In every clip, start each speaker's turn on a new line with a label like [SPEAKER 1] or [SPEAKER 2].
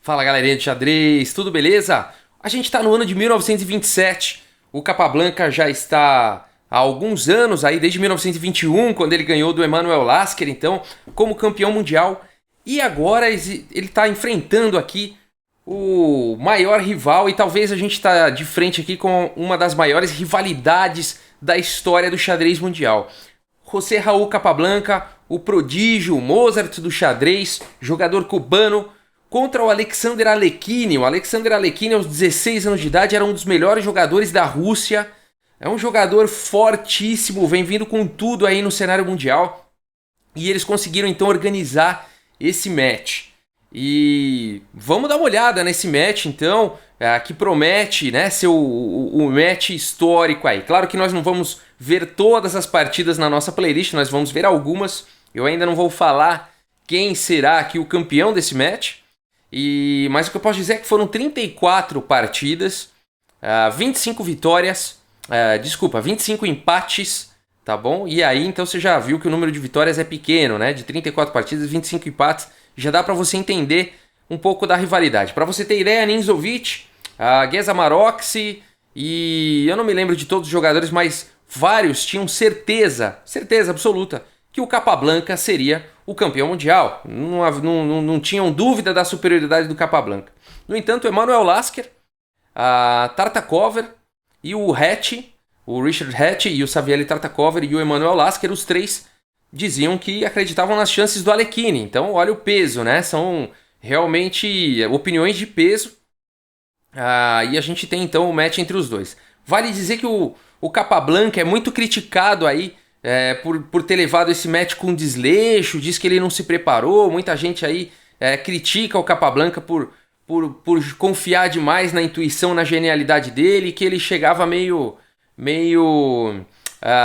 [SPEAKER 1] Fala galerinha de xadrez, tudo beleza? A gente está no ano de 1927, o Capablanca já está há alguns anos, aí desde 1921, quando ele ganhou do Emanuel Lasker, então, como campeão mundial. E agora ele está enfrentando aqui o maior rival e talvez a gente está de frente aqui com uma das maiores rivalidades da história do xadrez mundial. José Raul Capablanca, o prodígio, o Mozart do xadrez, jogador cubano, contra o Alexander Alekhine. O Alexander Alekhine, aos 16 anos de idade, era um dos melhores jogadores da Rússia. É um jogador fortíssimo, vem vindo com tudo aí no cenário mundial. E eles conseguiram então organizar esse match. E vamos dar uma olhada nesse match então, que promete, né, ser o match histórico aí. Claro que nós não vamos ver todas as partidas na nossa playlist, nós vamos ver algumas. Eu ainda não vou falar quem será aqui o campeão desse match. Mas o que eu posso dizer é que foram 34 partidas, 25 vitórias, 25 empates, tá bom? E aí então você já viu que o número de vitórias é pequeno, né? De 34 partidas, 25 empates, já dá para você entender um pouco da rivalidade. Para você ter ideia, Ninzovic, Geza Maroksi e eu não me lembro de todos os jogadores, mas vários tinham certeza absoluta que o Capablanca seria o campeão mundial. Não tinham dúvida da superioridade do Capablanca. No entanto, Emanuel Lasker, Tartakover e o Hatch, o Richard Hatch e o Savielly Tartakover e o Emanuel Lasker, os três diziam que acreditavam nas chances do Alekhine. Então, olha o peso, né? São realmente opiniões de peso. E a gente tem então o match entre os dois. Vale dizer que o Capablanca é muito criticado aí por ter levado esse match com desleixo, diz que ele não se preparou. Muita gente aí critica o Capablanca por confiar demais na intuição, na genialidade dele, que ele chegava meio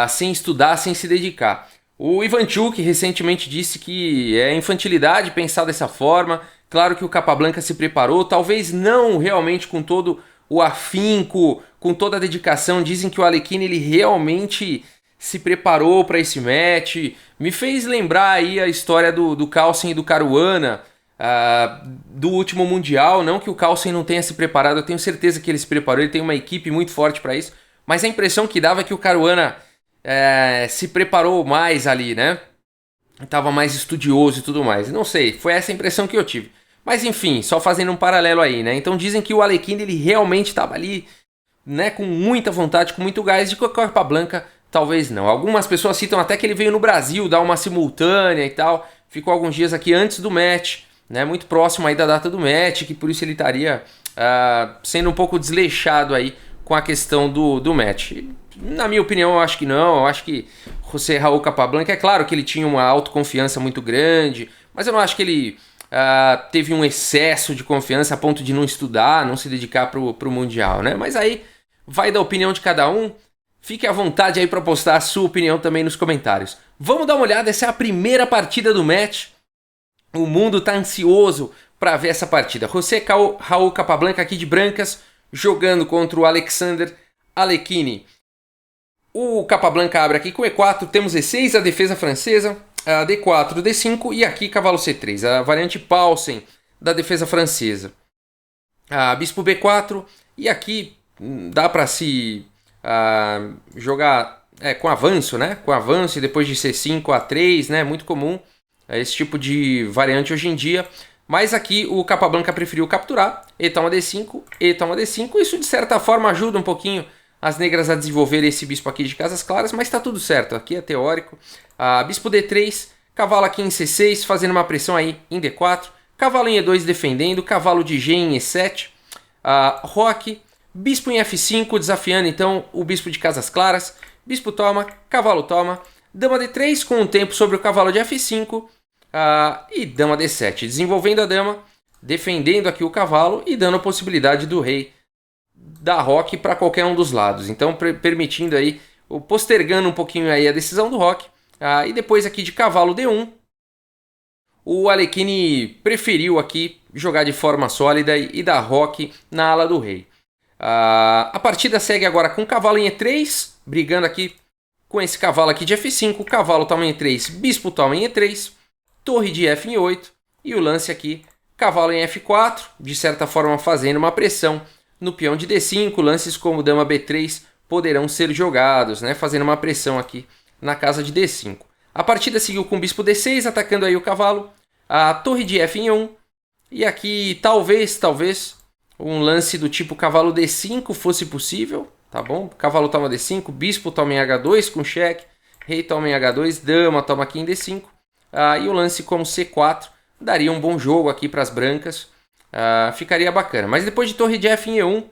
[SPEAKER 1] sem estudar, sem se dedicar. O Ivanchuk recentemente disse que é infantilidade pensar dessa forma. Claro que o Capablanca se preparou, talvez não realmente com todo o afinco, com toda a dedicação. Dizem que o Alekhine ele realmente se preparou para esse match. Me fez lembrar aí a história do Carlsen e do Caruana, do último Mundial. Não que o Carlsen não tenha se preparado, eu tenho certeza que ele se preparou, ele tem uma equipe muito forte para isso, mas a impressão que dava é que o Caruana se preparou mais ali, né? Estava mais estudioso e tudo mais. Não sei, foi essa a impressão que eu tive. Mas enfim, só fazendo um paralelo aí, né? Então dizem que o Alekhine ele realmente estava ali, né, com muita vontade, com muito gás, de que o Capablanca talvez não. Algumas pessoas citam até que ele veio no Brasil dar uma simultânea e tal. Ficou alguns dias aqui antes do match, né? Muito próximo aí da data do match, que por isso ele estaria sendo um pouco desleixado aí com a questão do match. Na minha opinião, eu acho que não. Eu acho que José Raul Capablanca, é claro que ele tinha uma autoconfiança muito grande, mas eu não acho que ele teve um excesso de confiança a ponto de não estudar, não se dedicar pro Mundial, né? Mas aí vai da opinião de cada um. Fique à vontade aí para postar a sua opinião também nos comentários. Vamos dar uma olhada, essa é a primeira partida do match. O mundo tá ansioso para ver essa partida. José Raul Capablanca aqui de brancas, jogando contra o Alexander Alekhine. O Capablanca abre aqui com E4, temos E6, a defesa francesa, a D4, D5 e aqui cavalo C3, a variante Paulsen da defesa francesa. Bispo B4 e aqui dá para se jogar com avanço, né? Com avanço e depois de C5, A3, né? Muito comum esse tipo de variante hoje em dia. Mas aqui o Capablanca preferiu capturar, E toma D5, E toma D5. Isso de certa forma ajuda um pouquinho as negras a desenvolver esse bispo aqui de casas claras, mas está tudo certo, aqui é teórico. Bispo D3, cavalo aqui em C6, fazendo uma pressão aí em D4, cavalo em E2 defendendo, cavalo de G em E7, roque, bispo em F5, desafiando então o bispo de casas claras, bispo toma, cavalo toma, dama D3 com o tempo sobre o cavalo de F5 e dama D7, desenvolvendo a dama, defendendo aqui o cavalo e dando a possibilidade do rei dar roque para qualquer um dos lados. Então permitindo aí, postergando um pouquinho aí a decisão do roque. E depois aqui de cavalo D1, o Alekhine preferiu aqui jogar de forma sólida e dar roque na ala do rei. A partida segue agora com cavalo em E3, brigando aqui com esse cavalo aqui de F5, cavalo toma em E3, bispo toma em E3, torre de F em 8 e o lance aqui cavalo em F4, de certa forma fazendo uma pressão no peão de D5, lances como dama B3 poderão ser jogados, né, fazendo uma pressão aqui na casa de D5. A partida seguiu com o bispo D6, atacando aí o cavalo, a torre de F em 1, e aqui talvez um lance do tipo cavalo D5 fosse possível, tá bom? Cavalo toma D5, bispo toma em H2 com cheque, rei toma em H2, dama toma aqui em D5, e o lance como C4 daria um bom jogo aqui para as brancas, ficaria bacana. Mas depois de torre de F em E1,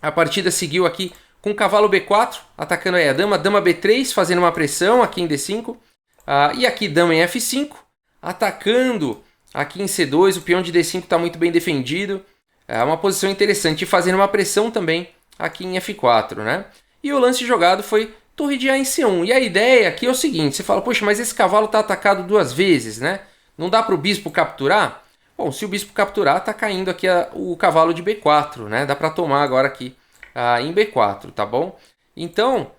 [SPEAKER 1] a partida seguiu aqui com cavalo B4, atacando aí a dama, dama B3, fazendo uma pressão aqui em D5, e aqui dama em F5, atacando aqui em C2, o peão de D5 está muito bem defendido, é uma posição interessante, e fazendo uma pressão também aqui em F4, né? E o lance jogado foi torre de A em C1, e a ideia aqui é o seguinte, você fala, poxa, mas esse cavalo está atacado duas vezes, né? Não dá para o bispo capturar? Bom, se o bispo capturar, está caindo aqui o cavalo de B4, né? Dá para tomar agora aqui em B4, tá bom? Então,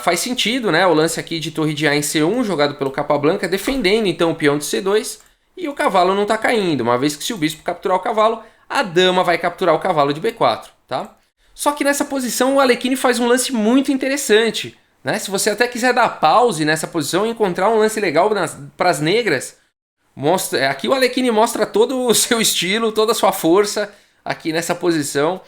[SPEAKER 1] faz sentido, né? O lance aqui de torre de A em C1, jogado pelo Capablanca, defendendo então o peão de C2, e o cavalo não está caindo, uma vez que se o bispo capturar o cavalo, a dama vai capturar o cavalo de B4, tá? Só que nessa posição o Alekhine faz um lance muito interessante, né? Se você até quiser dar pause nessa posição e encontrar um lance legal para as negras, aqui o Alekhine mostra todo o seu estilo, toda a sua força aqui nessa posição.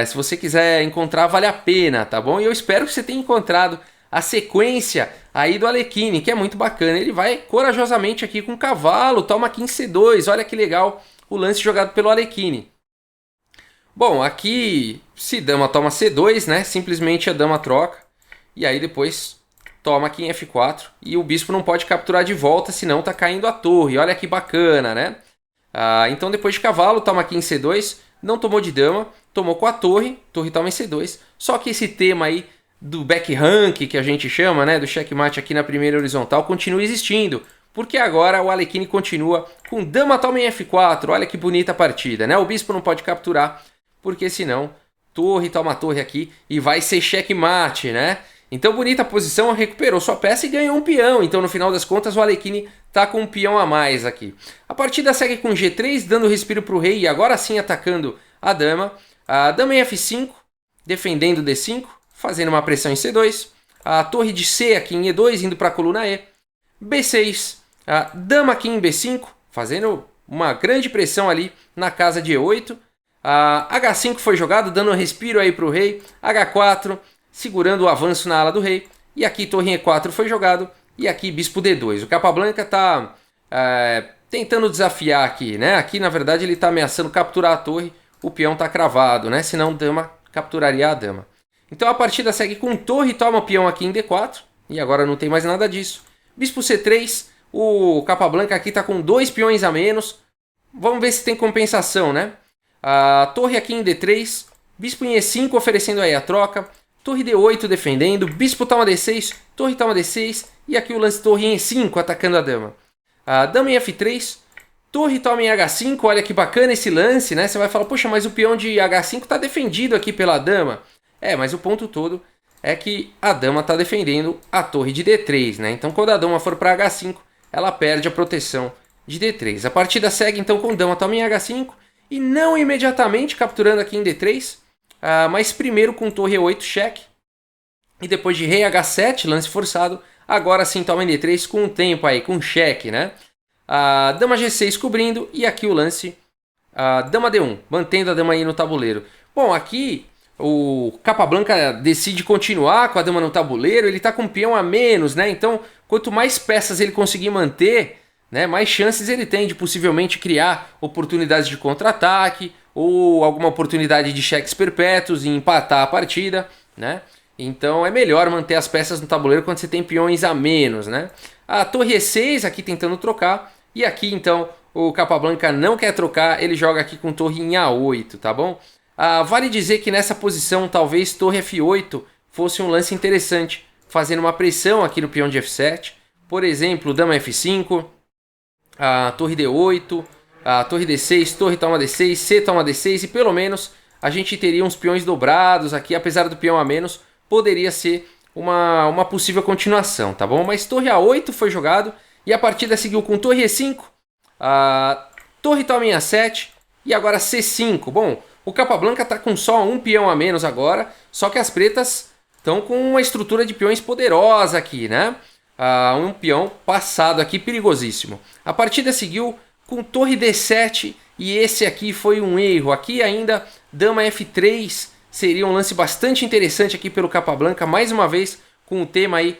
[SPEAKER 1] Se você quiser encontrar, vale a pena, tá bom? E eu espero que você tenha encontrado a sequência aí do Alekhine, que é muito bacana. Ele vai corajosamente aqui com o cavalo, toma aqui em C2, olha que legal o lance jogado pelo Alekhine. Bom, aqui se dama toma C2, né? Simplesmente a dama troca, e aí depois toma aqui em F4, e o bispo não pode capturar de volta, senão tá caindo a torre. Olha que bacana, né? Então depois de cavalo, toma aqui em C2, não tomou de dama, tomou com a torre toma em C2. Só que esse tema aí do backrank, que a gente chama, né, do checkmate aqui na primeira horizontal, continua existindo, porque agora o Alekhine continua com dama toma em F4. Olha que bonita a partida, né? O bispo não pode capturar, porque senão torre toma torre aqui e vai ser checkmate, né? Então, bonita a posição, recuperou sua peça e ganhou um peão. Então, no final das contas, o Alekhine tá com um peão a mais aqui. A partida segue com G3, dando respiro para o rei e agora sim atacando a dama. A dama em F5, defendendo D5, fazendo uma pressão em C2. A torre de C aqui em E2, indo para a coluna E. B6, a dama aqui em B5, fazendo uma grande pressão ali na casa de E8. A H5 foi jogado, dando um respiro aí para o rei. H4, segurando o avanço na ala do rei. E aqui torre em E4 foi jogado. E aqui bispo D2. O Capablanca está tentando desafiar aqui, né? Aqui, na verdade, ele está ameaçando capturar a torre. O peão está cravado, né? Senão dama capturaria a dama. Então a partida segue com torre, toma o peão aqui em D4. E agora não tem mais nada disso. Bispo C3. O Capablanca aqui está com 2 peões a menos. Vamos ver se tem compensação, né? A torre aqui em D3. Bispo em E5 oferecendo aí a troca. Torre D8 defendendo, bispo toma D6, torre toma D6, e aqui o lance torre em E5 atacando a dama. A dama em F3, torre toma em H5, olha que bacana esse lance, né? Você vai falar, poxa, mas o peão de H5 está defendido aqui pela dama. Mas o ponto todo é que a dama está defendendo a torre de D3, né? Então quando a dama for para H5, ela perde a proteção de D3. A partida segue então com dama toma em H5, e não imediatamente capturando aqui em D3, mas primeiro com torre E8 cheque, e depois de rei H7, lance forçado, agora sim toma em D3 com um tempo aí, com cheque, né? A dama G6 cobrindo, e aqui o lance dama D1, mantendo a dama aí no tabuleiro. Bom, aqui o Capablanca decide continuar com a dama no tabuleiro, ele está com um peão a menos, né? Então, quanto mais peças ele conseguir manter, né, mais chances ele tem de possivelmente criar oportunidades de contra-ataque, ou alguma oportunidade de cheques perpétuos e empatar a partida, né? Então é melhor manter as peças no tabuleiro quando você tem peões a menos, né? A torre E6 aqui tentando trocar, e aqui então o Capablanca não quer trocar, ele joga aqui com torre em A8, tá bom? Vale dizer que nessa posição talvez torre F8 fosse um lance interessante, fazendo uma pressão aqui no peão de F7, por exemplo, dama F5, a torre D8, a torre D6, torre toma D6, C toma D6, e pelo menos a gente teria uns peões dobrados aqui, apesar do peão a menos, poderia ser uma possível continuação, tá bom? Mas torre A8 foi jogado, e a partida seguiu com torre E5, torre toma em A7 e agora C5. Bom, o Capablanca está com só um peão a menos agora, só que as pretas estão com uma estrutura de peões poderosa aqui, né? Um peão passado aqui perigosíssimo. A partida seguiu com torre D7 e esse aqui foi um erro. Aqui ainda dama F3 seria um lance bastante interessante aqui pelo Capablanca, mais uma vez com o tema aí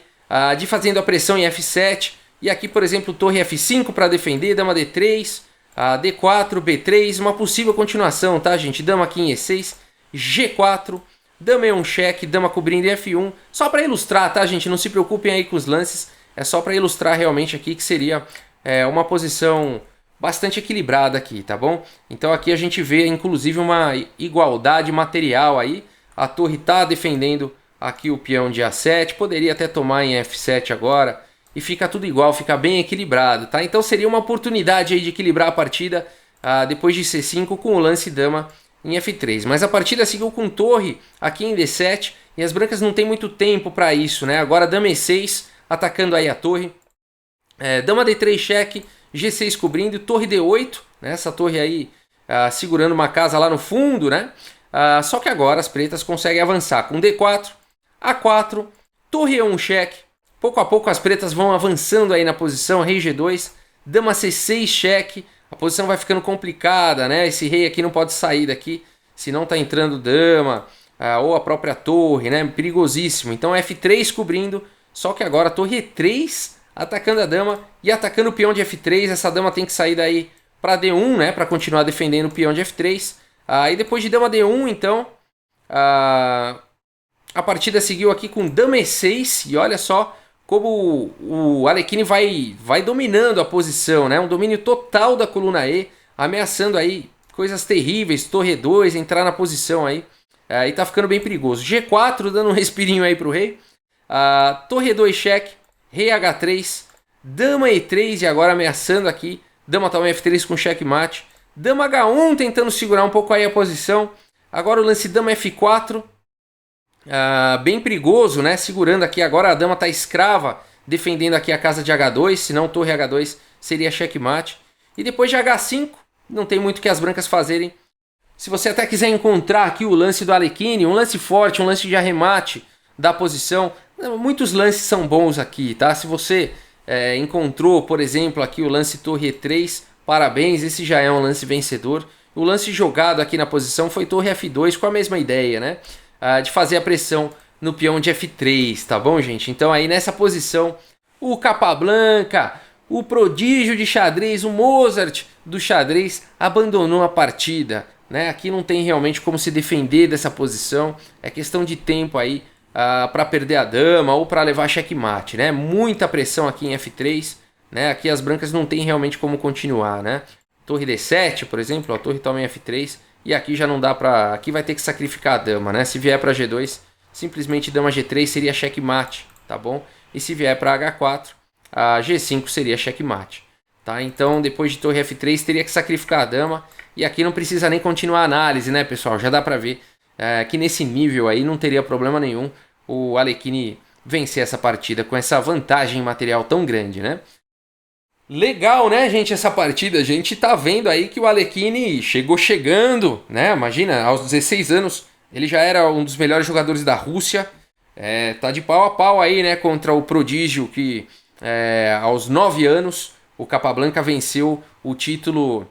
[SPEAKER 1] de fazendo a pressão em F7. E aqui, por exemplo, torre F5 para defender, dama D3, D4, B3, uma possível continuação, tá, gente? Dama aqui em E6, G4, dama E1 cheque, dama cobrindo F1, só para ilustrar, tá, gente? Não se preocupem aí com os lances, é só para ilustrar realmente aqui que seria uma posição bastante equilibrada aqui, tá bom? Então aqui a gente vê inclusive uma igualdade material aí, a torre tá defendendo aqui o peão de A7, poderia até tomar em F7 agora, e fica tudo igual, fica bem equilibrado, tá? Então seria uma oportunidade aí de equilibrar a partida depois de C5 com o lance dama em F3. Mas a partida seguiu com torre aqui em D7 e as brancas não tem muito tempo para isso, né? Agora dama E6 atacando aí a torre, dama D3 cheque, G6 cobrindo, torre D8, né? Essa torre aí segurando uma casa lá no fundo, né? Só que agora as pretas conseguem avançar com D4, A4, torre E1 cheque. Pouco a pouco as pretas vão avançando aí na posição, rei G2, dama C6 cheque, a posição vai ficando complicada, né? Esse rei aqui não pode sair daqui, senão tá entrando dama, ou a própria torre, né? Perigosíssimo. Então F3 cobrindo, só que agora a torre E3 atacando a dama e atacando o peão de F3, essa dama tem que sair daí para D1, né? Para continuar defendendo o peão de F3. E depois de dama D1, então, a partida seguiu aqui com dama E6 e olha só como o Alekhine vai dominando a posição, né? Um domínio total da coluna E, ameaçando aí coisas terríveis, torre E2, entrar na posição aí, e tá ficando bem perigoso. G4 dando um respirinho aí pro rei, torre E2 cheque, rei H3, dama E3 e agora ameaçando aqui, dama toma F3 com checkmate, dama H1 tentando segurar um pouco aí a posição, agora o lance dama F4, bem perigoso, né? Segurando aqui agora, a dama tá escrava, defendendo aqui a casa de H2, senão torre H2 seria checkmate. E depois de H5, não tem muito que as brancas fazerem. Se você até quiser encontrar aqui o lance do Alekhine, um lance forte, um lance de arremate da posição, muitos lances são bons aqui, tá? Se você encontrou, por exemplo, aqui o lance torre E3, parabéns, esse já é um lance vencedor. O lance jogado aqui na posição foi torre F2 com a mesma ideia, né? De fazer a pressão no peão de F3, tá bom, gente? Então aí nessa posição, o Capablanca, o prodígio de xadrez, o Mozart do xadrez, abandonou a partida, né? Aqui não tem realmente como se defender dessa posição, é questão de tempo aí para perder a dama ou para levar checkmate, né? Muita pressão aqui em F3, né? Aqui as brancas não tem realmente como continuar, né? Torre D7, por exemplo, a torre toma em F3, e aqui já não dá pra... Aqui vai ter que sacrificar a dama, né? Se vier pra G2, simplesmente dama G3 seria checkmate, tá bom? E se vier pra H4, a G5 seria checkmate, tá? Então, depois de torre F3, teria que sacrificar a dama. E aqui não precisa nem continuar a análise, né, pessoal? Já dá pra ver que nesse nível aí não teria problema nenhum o Alekhine vencer essa partida com essa vantagem material tão grande, né? Legal, né, gente, essa partida. A gente tá vendo aí que o Alekhine chegou chegando, né? Imagina, aos 16 anos ele já era um dos melhores jogadores da Rússia. Tá de pau a pau aí, né, contra o prodígio que aos 9 anos o Capablanca venceu o título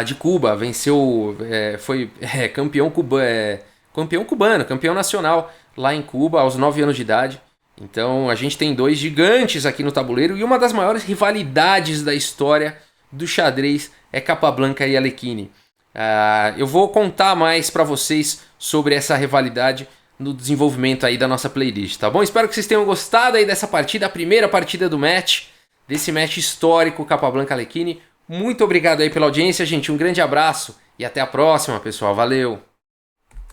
[SPEAKER 1] de Cuba, venceu, foi campeão cubano, campeão nacional lá em Cuba aos 9 anos de idade. Então a gente tem dois gigantes aqui no tabuleiro e uma das maiores rivalidades da história do xadrez é Capablanca e Alekhine. Eu vou contar mais para vocês sobre essa rivalidade no desenvolvimento aí da nossa playlist, tá bom? Espero que vocês tenham gostado aí dessa partida, a primeira partida do match, desse match histórico Capablanca-Alekhine. Muito obrigado aí pela audiência, gente, um grande abraço e até a próxima, pessoal, valeu!